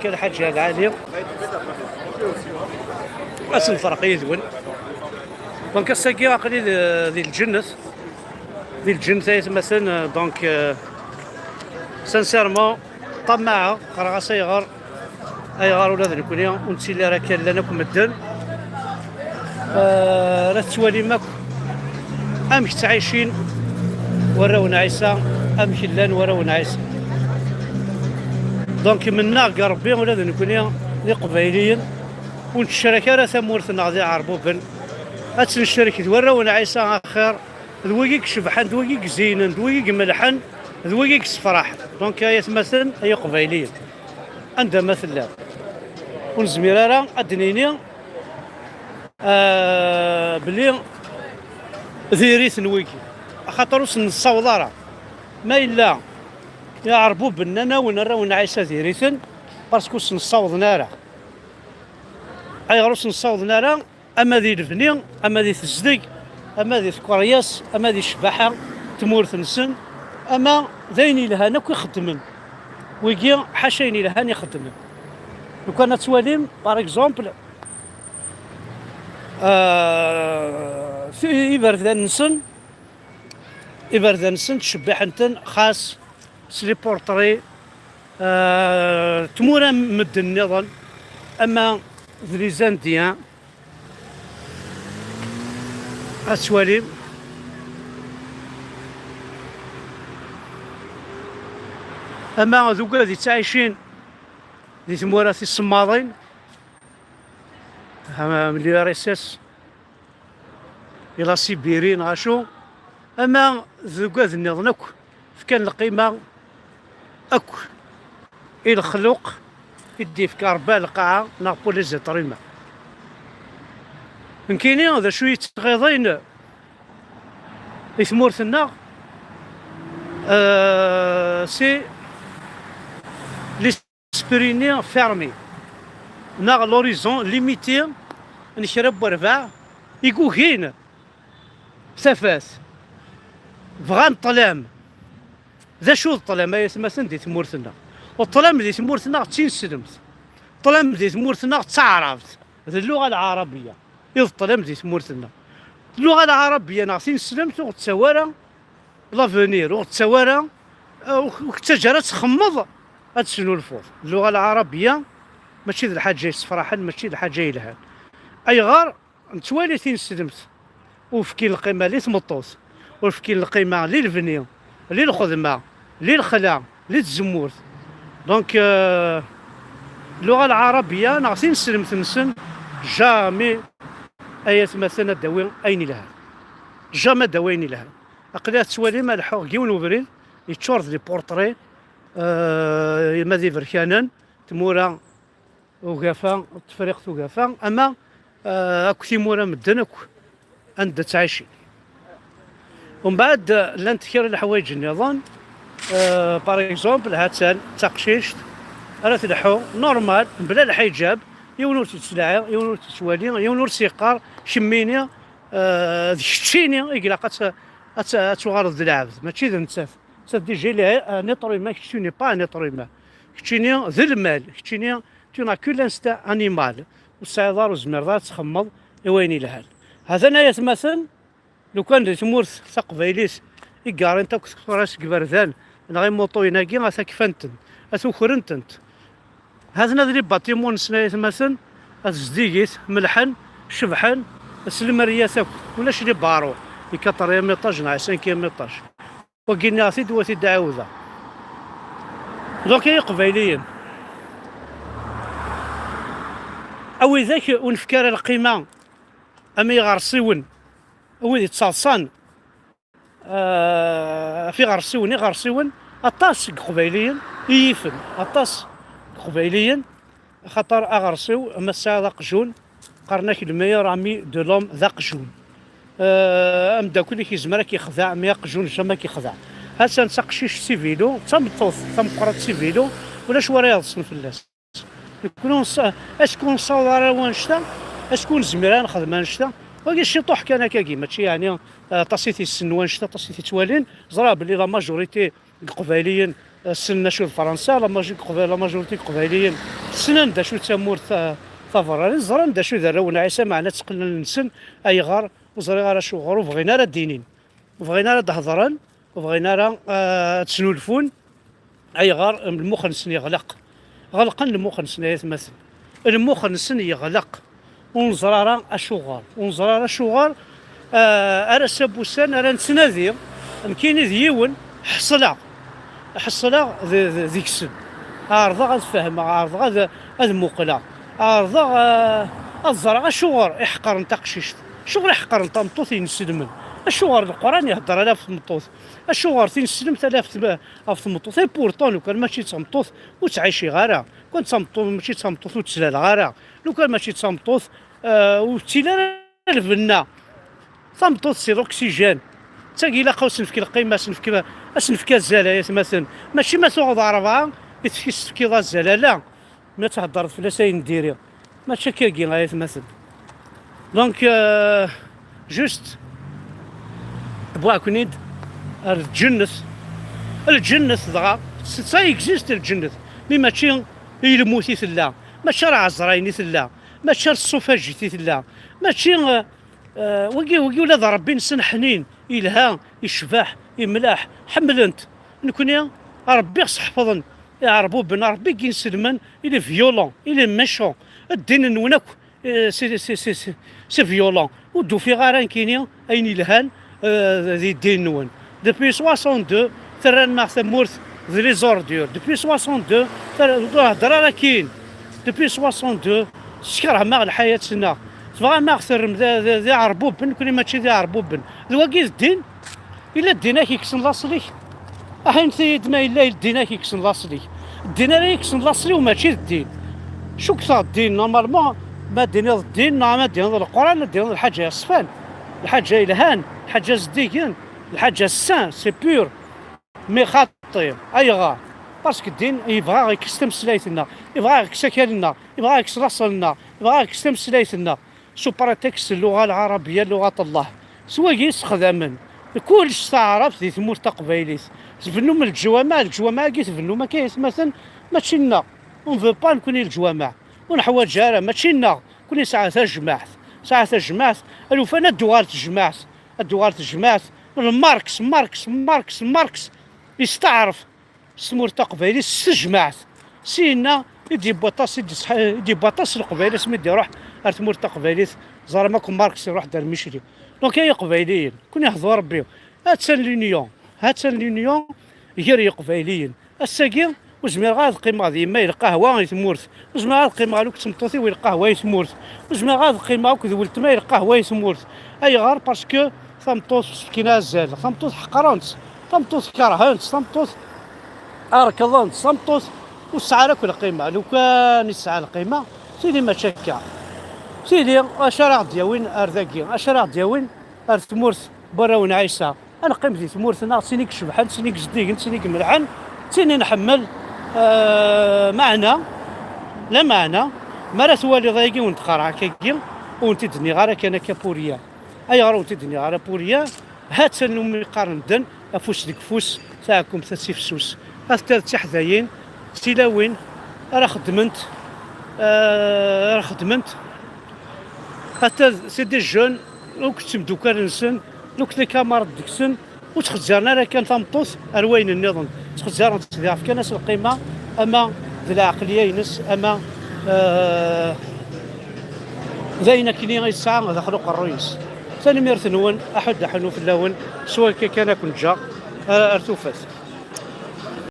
كان الحاجه العاليه اسم الفرق يذون دونك الساكي عقلي ذي الجنس ذي الجنس مثلا دونك سانسيرمون طماعه قرا صيغر ايغار ولا ذلك ونسي اللي راه كان لنا كمدن راه توالي ماك امش تعيشين وراونا عيسى امش لان وراونا عيسى دونك منا كاع ربي ولا نكون لي قبايليين ونتشارك راه ثمورتنا غادي عربوبن نشارك وراونا عيسى اخر ذويك شبحان ذويك زينن ذويك ملحن ذويك صفراح دونك هي مثلا هي قبايليين عندها مثلا ونزميرارا ادنيني بلي ذيريث نويكي خاطر وصل الصوضاره ما الا يعربوا بننا ونراو نعيسى ذيريثن باسكو نصاوض نارا اي غروس نصاوض نارا اما ذي الفني اما ذي الزدق اما ذي الكورياس اما ذي الشباحه تمورث نسن اما ذيني لها نكو يخدمن ويجي حاشيني لها يخدمن لو كان تواليم باغ اكزومبل في إبردان نسن تشبح نتن خاص سلي بورتري تمورا مدن نظن اما ذري زانديان اسوالي اما ذوك ذي تعيشين ذي تمورا في الصماضين ملي ريسيس الى سيبيرين غاشو اما ذوك ذي النظن اكو كان القيمه اكو الخلوق يدي في كاربال القاعه نابولي زيطريما كاينين هذا شويه تغيضين يثمورثنا سي ليسبريني فيرمي ناغ لوريزون ليميتي نشرب ورفع يكوكين سفاس بغا الظلام ذا شو الظلام يسمى سندي ثمورثنا والظلام اللي ثمورثنا تنسلمت الظلام اللي ثمورثنا تعرفت هذه اللغه العربيه الظلام اللي ثمورثنا اللغه العربيه ناقصين سلمت وتسوارا لافونير وتسوارا وتجرى تخمض هاد شنو الفوض اللغه العربيه ماشي ذا الحاجه يصفراحا ماشي ذا الحاجه يلهان اي غار نتوالي تنسلمت وفكين القيمه اللي تمطوس وفكين القيمه اللي الفنيو للخدمه للخلا للزمورت دونك اللغه العربيه ناقصين نسلم نسن جامي ايات مثلا داوي اين لها جامي داوين لها اقلات توالي مالحو كيون وبريد يتشورد لي بورتري مادي بركانن تمورا وقافا التفريق وقافا اما اكو تيمورا مدن اكو عند تعيشي ومن بعد لان تكير الحوايج النظام باغ اكزومبل هاتان تقشيشت راه تلحو نورمال بلا الحجاب يونور تتسلاعي يونور تتوالي يونور سيقار شمينيا شتينيا يقلق تغارض العبد ماشي ذا نتاف دي جي لي نيطريما كتشيني با نيطريما كتشيني ذا المال كتشيني تينا كل انستا انيمال والسيدار وزمردات تخمض وين لهال هذا انا يتمثل لو كان تمورث ثقبايليس يقارن انت كراس كبردان غير موطوينا كي غا كفانتن اثوخرنتنت هذا نادري باتيمون سنايت مثلا الزديقيت ملحن شبحن السلمريه ثاك ولا شري بارو يكثر ميطاج ناع 5 ميطاج وقلنا سيد وسيد دعوذه دوك قبايليين او ذاك ونفكر القيمه اما يغرسيون او يتصالصان في غرسيون الطاس قبايليين يفن الطاس قبايليين خاطر اغرسيو اما الساعه ذا قجون قرناك الميور عمي دو لوم ذا قجون ام دا كل كيزمر كيخدع مي قجون جما كيخدع هاد تنسقشيش سيفيلو تمطوث تمقرات سيفيلو ولا شوارع يصن فلاس يكونوا اشكون صور وانشتا اشكون زميران نخدم نشتا وكاين شي طوح كان هكاكي ماشي يعني طاسيتي السن وانشتا طاسيتي توالين زرا بلي لا ماجوريتي القبايليين سنة شو فرنسا لا ماجورتي قبايليين سنن دا شو تامور ثفراني زران دا شو ذرونا عيسى معنا تقلنا النسن اي غار وزري غار شو غار وبغينا راه دينين وبغينا راه تهضرن وبغينا راه تسنولفون اي غار المخ نسن يغلق غلقا المخ نسن يتمثل المخ نسن يغلق ونزرارا اشوغار ونزرارا شوغار ارا سابوسان ارا نتنادي كاين ديون حصلا ذيك السن عارضة غتفهم عارضة غاد موقلة عارضة الزرع شغر يحقر نتا قشيشت شغل يحقر نتا مطوط ينسلمن الشغر القران يهضر على في المطوط الشغر تينسلم تلاف في المطوط اي بورطون لو كان ماشي تمطوط وتعيشي غارة كنت تمطوط ماشي تمطوط وتسلال غارة لو كان ماشي تمطوط وتسلال الفنا تمطوط سي الاكسجين تاقي لا قوس نفكي القيمه سنفكي الزلايات مثلا ماشي ما تغض ربعه يتفكي ضا الزلا لا ما تهضر فلاسين ديري ما تشكاكي غاية مثلا دونك جوست بوا كنيد الجنة دغا سا اكزيست الجنة مي ماشي يلموتي ثلا ماشي راه عزرايني ثلا ماشي الصفاجي ثلا ماشي وقي ولاد ربي نسن حنين يلها يشبح يملاح حملنت نكون ربي يحفظن يعربوا بن ربي كي نسلمن الى فيولون الى ميشون الدين نونك سي فيولون ودو في غاران كاينين اين الهان ذي الدين نون دوبي 62 ثران مع ثمورث ذي لي زوردور دوبي 62 هضره راه كاين دوبي 62 شكرها مع الحياه سنا تبغى ما خسر ذي عربوب بن كل ماشي ذي عربوب بن الواقي الدين الا الدين كيكسن لاصلي احين سيد ما الا الدين كيكسن لاصلي الدين راه يكسن لاصلي وماشي الدين شو كثر الدين نورمالمون ما دين الدين ما دين القران دين الحاجه الصفان الحاجه الهان الحاجه زديكين الحاجه السان سي بور مي خاطي اي غار باسكو الدين يبغى يكستم سلايتنا يبغى يكسكلنا يبغى يكسرسلنا يبغى يكستم سلايتنا سوبراتكست اللغه العربيه لغه الله سوا يستخدم كلش تعرف ذي ثمور تقبايليس تفنوا من الجوامع كي تفنوا ما كاينش مثلا ماشي لنا اون فو با نكوني الجوامع ونحوايج جاره ماشي لنا كوني ساعه ساعه الجماعه الوفانا الدوار الجماعه ماركس يستعرف سمور تقبايليس سجماعه سينا يدي بطاس القبايليس سميتي روح ارثمور تقبايليس زار ماكم ماركس يروح دار ميشري دونك هي قبايليين كون يحضروا ربي هاتسن لونيون غير قبايليين الساكين وزمير غاد قيمه ديما يلقى هوا يتمورث وزمير غاد قيمه لوك تمطوطي ويلقى هوا يتمورث وزمير غاد قيمه لوك ذولت ما يلقى هوا يتمورث اي غار باسكو ثمطوط سكينه زاد ثمطوط حقرانت ثمطوط كرهنت ثمطوط اركضنت ثمطوط والسعر كل قيمه لو كان السعر القيمه سيدي ما تشكى سيدي اشراع دياوين ارذاكي اشراع دياوين ارثمورث براون عيسى انا قيمت في ثمورثنا سينيك شبحان سينيك جديد سينيك ملعن سيني نحمل معنا لا معنا مرا ثوالي ضايقي ونتقرع كيكي ونتي دني غارة كان كابوريا اي غارة ونتي دني غارة بوريا هات سنومي قارن دن افوس ديك فوس ساعكم ثلاث فسوس هات تحذاين سيلاوين راه خدمت حتى سيدي الجون لو كنت مدوكر نسن لو كنت كاميرا ديكسن وتخزرنا راه كان ثمطوس اروين النظام تخزر تضيع في ناس القيمه اما ذي العقليه ينس اما زينا كني غيسعى هذا خلق الرئيس ثاني ميرثنون احد حنو في اللون سواء كان كنت جا ارتوفاس